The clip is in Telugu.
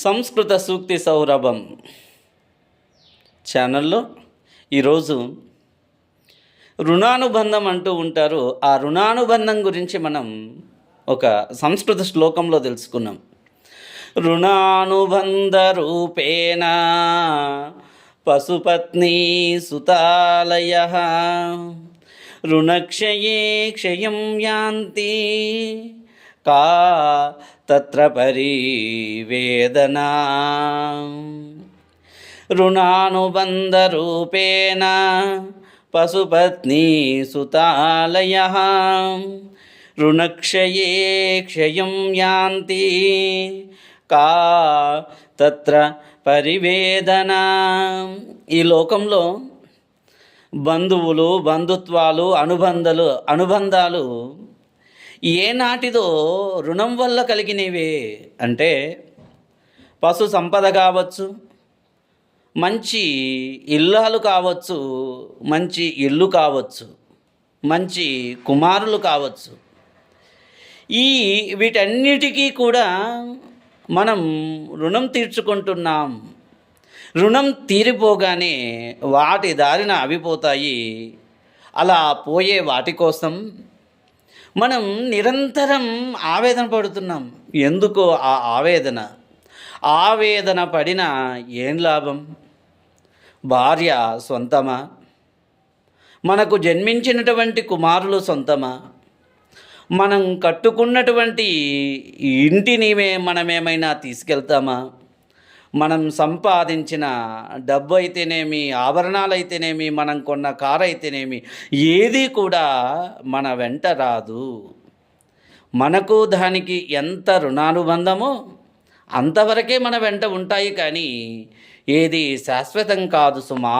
సంస్కృత సూక్తి సౌరభం ఛానల్లో ఈరోజు రుణానుబంధం అంటూ ఉంటారు. ఆ రుణానుబంధం గురించి మనం ఒక సంస్కృత శ్లోకంలో తెలుసుకున్నాం. రుణానుబంధ రూపేణ పశుపత్ని సుతాలయ రుణక్షయే క్షయం యాంతి కా తత్ర పరివేదనా. రుణానుబంధ రూపేణ పశుపత్ని సుతాలయ రుణక్షయే క్షయం యాంతి కా తత్ర పరివేదనా. ఈ లోకంలో బంధువులు, బంధుత్వాలు, అనుబంధాలు ఏనాటిదో రుణం వల్ల కలిగినవే. అంటే పశు సంపద కావచ్చు, మంచి ఇల్లాలు కావచ్చు, మంచి ఇల్లు కావచ్చు, మంచి కుమారులు కావచ్చు. వీటన్నిటికీ కూడా మనం రుణం తీర్చుకుంటున్నాం. రుణం తీరిపోగానే వాటి దారిన అవిపోతాయి. అలా పోయే వాటి కోసం మనం నిరంతరం ఆవేదన పడుతున్నాం. ఎందుకో ఆ ఆవేదన పడినా ఏం లాభం? భార్య సొంతమా? మనకు జన్మించినటువంటి కుమారులు సొంతమా? మనం కట్టుకున్నటువంటి ఇంటిని మనమేమైనా తీసుకెళ్తామా? మనం సంపాదించిన డబ్బు అయితేనేమి, ఆభరణాలు అయితేనేమి, మనం కొన్న కారు అయితేనేమి, ఏది కూడా మన వెంట రాదు. మనకు దానికి ఎంత రుణానుబంధమో అంతవరకే మన వెంట ఉంటాయి, కానీ ఏది శాశ్వతం కాదు సుమా.